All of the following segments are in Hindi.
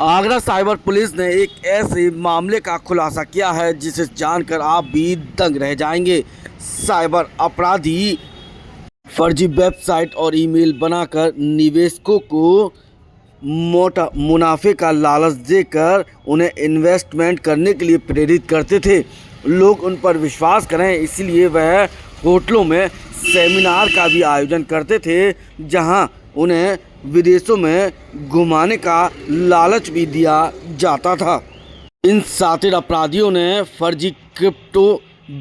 आगरा साइबर पुलिस ने एक ऐसे मामले का खुलासा किया है जिसे जानकर आप भी दंग रह जाएंगे। साइबर अपराधी फर्जी वेबसाइट और ईमेल बनाकर निवेशकों को मोटा मुनाफे का लालच देकर उन्हें इन्वेस्टमेंट करने के लिए प्रेरित करते थे। लोग उन पर विश्वास करें इसलिए वह होटलों में सेमिनार का भी आयोजन करते थे जहां उन्हें विदेशों में घुमाने का लालच भी दिया जाता था। इन शातिर अपराधियों ने फर्जी क्रिप्टो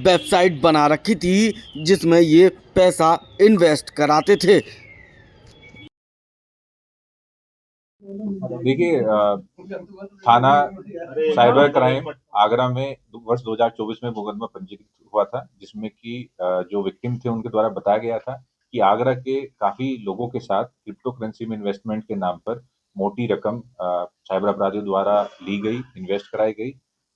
वेबसाइट बना रखी थी जिसमें ये पैसा इन्वेस्ट कराते थे। देखिए थाना साइबर क्राइम आगरा में वर्ष 2024 में मुकदमा पंजीकृत हुआ था, जिसमें कि जो विक्टिम थे उनके द्वारा बताया गया था कि आगरा के काफी लोगों के साथ क्रिप्टो करेंसी में इन्वेस्टमेंट के नाम पर मोटी रकम साइबर अपराधियों द्वारा ली गई, इन्वेस्ट कराई गई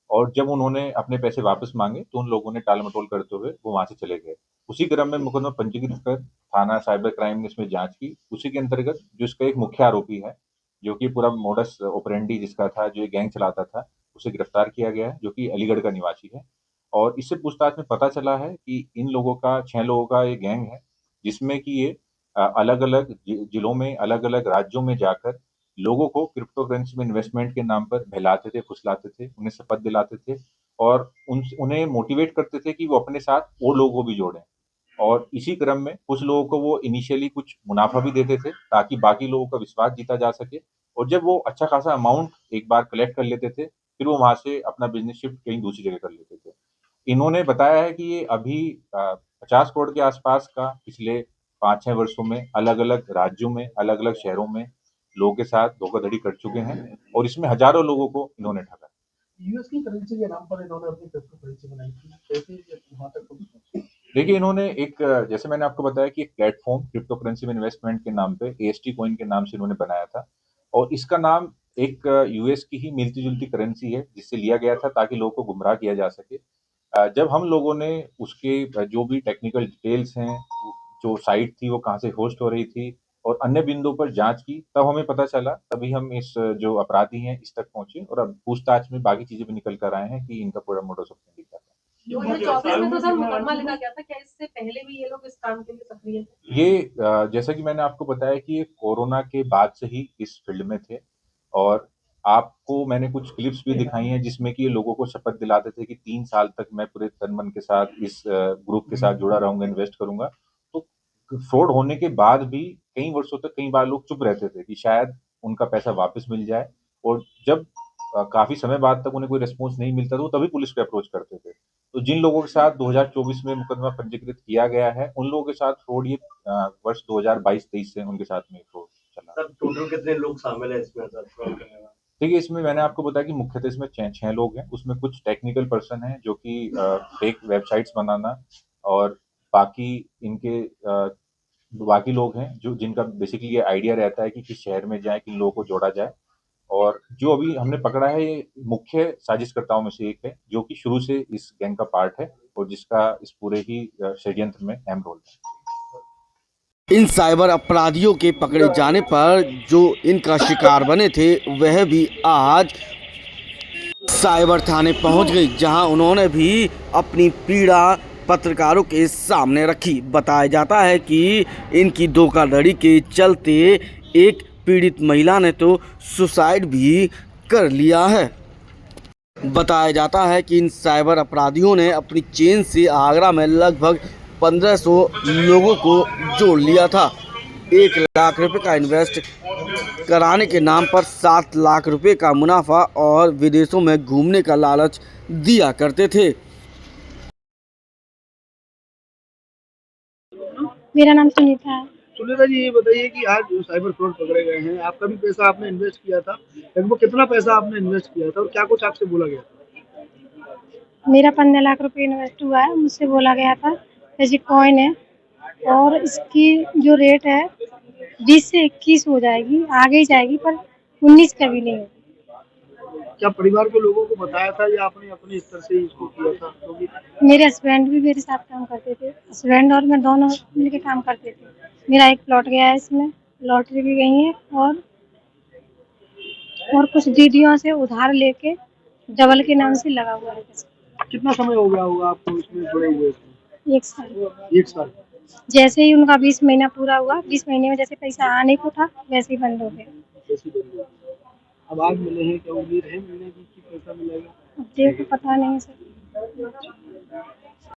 और जब उन्होंने अपने पैसे वापस मांगे तो उन लोगों ने टाल मटोल करते हुए वो वहां से चले गए। उसी क्रम में मुकदमा पंजीकृत कर थाना साइबर क्राइम ने इसमें जांच की। उसी के अंतर्गत जो इसका एक मुख्य आरोपी है, जो कि पूरा मोडस ऑपरेंडी जिसका था, जो ये गैंग चलाता था, उसे गिरफ्तार किया गया है, जो कि अलीगढ़ का निवासी है। और इससे पूछताछ में पता चला है कि इन लोगों का 6 लोगों का ये गैंग है, जिसमें कि ये अलग-अलग जिलों में, अलग-अलग राज्यों में जाकर लोगों को क्रिप्टो करेंसी में इन्वेस्टमेंट के नाम पर बहलाते थे, फुसलाते थे, उन्हें शपथ दिलाते थे और उन्हें मोटिवेट करते थे कि वो अपने साथ और लोगों को भी जोड़ें। और इसी क्रम में कुछ लोगों को वो इनिशियली कुछ मुनाफा भी देते थे ताकि बाकी लोगों का विश्वास जीता जा सके और जब वो अच्छा खासा अमाउंट एक बार कलेक्ट कर लेते थे, फिर वो वहाँ से अपना बिज़नेस शिफ्ट कहीं दूसरी जगह कर लेते थे। इन्होंने बताया है कि ये अभी 50 करोड़ के आसपास का पिछले 5-6 वर्षों में अलग-अलग राज्यों में, अलग-अलग शहरों में लोगों के साथ धोखाधड़ी कर चुके हैं और इसमें हज़ारों लोगों को इन्होंने ठगा। यूएस की करेंसी के नाम पर इन्होंने अपनी क्रिप्टो करेंसी बनाई थी। कैसे ये वहाँ तक पहुँची? देखिए इन्होंने एक जैसे मैंने आपको बताया कि एक प्लेटफॉर्म क्रिप्टो करेंसी में इन्वेस्टमेंट के नाम पे एएसटी कॉइन के नाम से इन्होंने बनाया था और इसका नाम एक यूएस की ही मिलती-जुलती करेंसी है जिससे लिया गया था ताकि लोगों को गुमराह किया जा सके। जब हम लोगों ने उसके जो भी टेक्निकल डिटेल्स हैं, जो साइट थी वो कहाँ से होस्ट हो रही थी और अन्य बिंदुओं पर जाँच की, तब हमें पता चला, तभी हम इस जो अपराधी हैं इस तक पहुँचे और अब पूछताछ में बाकी चीज़ें भी निकल कर आए हैं कि इनका पूरा मोडस ऑपरेंडी क्या था। 2024 में तो सर मुकदमा लिखा गया था, क्या इससे पहले भी ये लोग इस काम के लिए सक्रिय थे? ये जैसा कि मैंने आपको बताया कि ये कोरोना के बाद से ही इस फील्ड में थे और आपको मैंने कुछ क्लिप्स भी दिखाई हैं जिसमें कि ये लोगों को शपथ दिलाते थे कि 3 साल तक मैं पूरे तन-मन के साथ इस ग्रुप के साथ जुड़ा रहूँगा, इन्वेस्ट करूँगा। तो फ्रॉड होने के बाद भी कई वर्षों तक कई बार लोग चुप रहते थे कि शायद उनका पैसा वापस मिल जाए और जब काफ़ी समय बाद तक उन्हें कोई रिस्पॉन्स नहीं मिलता था, वो तभी पुलिस को अप्रोच करते थे। तो जिन लोगों के साथ 2024 में मुकदमा पंजीकृत किया गया है, उन लोगों के साथ फ्रॉड ये वर्ष 2022-23 से उनके साथ में फ्रॉड चला। सर टोटल कितने लोग शामिल हैं इसमें सर फ्रॉड करने में? देखिए, इसमें मैंने आपको बताया कि मुख्यतः इसमें 6 लोग हैं, उसमें कुछ टेक्निकल पर्सन हैं जो कि फेक वेबसाइट्स बनाना और बाकी इनके बाकी लोग हैं जो जिनका बेसिकली ये आइडिया रहता है कि किस शहर में जाएँ, किन लोगों को जोड़ा जाए और जो अभी हमने पकड़ा है ये मुख्य साजिशकर्ताओं में से एक है, जो कि शुरू से इस गैंग का पार्ट है और जिसका इस पूरे ही षड्यंत्र में अहम रोल है। इन साइबर अपराधियों के पकड़े जाने पर जो इनका शिकार बने थे वह भी आज साइबर थाने पहुंच गई जहां उन्होंने भी अपनी पीड़ा पत्रकारों के सामने रखी। बताया जाता है कि इनकी धोखाधड़ी के चलते एक पीड़ित महिला ने तो सुसाइड भी कर लिया है। बताया जाता है कि इन साइबर अपराधियों ने अपनी चेन से आगरा में लगभग 1500 लोगों को जोड़ लिया था। 1 लाख रुपए का इन्वेस्ट कराने के नाम पर 7 लाख रुपए का मुनाफा और विदेशों में घूमने का लालच दिया करते थे। मेरा नाम सुनीता है। सुनीता जी ये बताइए कि आज साइबर फ्रॉड पकड़े गए हैं, आपका भी पैसा आपने इन्वेस्ट किया था, लगभग कितना पैसा आपने इन्वेस्ट किया था और क्या कुछ आपसे बोला गया था? मेरा 15 लाख रुपए इन्वेस्ट हुआ है। मुझसे बोला गया था जैसे कॉइन है और इसकी जो रेट है 20 से 21 हो जाएगी, आगे ही जाएगी पर 19 कभी नहीं होगी। क्या परिवार के लोगों को बताया था या आपने अपने स्तर से ही इसको किया था? क्योंकि मेरे हस्बैंड भी मेरे साथ काम करते थे। हस्बैंड और मैं दोनों मिलके काम करते थे। मेरा एक प्लॉट गया है इसमें, लॉटरी भी गई है और और कुछ दीदियों से उधार लेके डबल के नाम से लगा हुआ है पैसा। कितना समय हो गया होगा आपको इसमें जुड़े हुए इसमें? 1 साल। 1 साल। जैसे ही उनका 20 महीना पूरा हुआ, 20 महीने में जैसे पैसा आने को था वैसे ही बंद हो गया। कैसी बन गई? अब आज मिले हैं, क्या उम्मीद है मिलने की कि पैसा मिलेगा? अब देखो पता नहीं सर।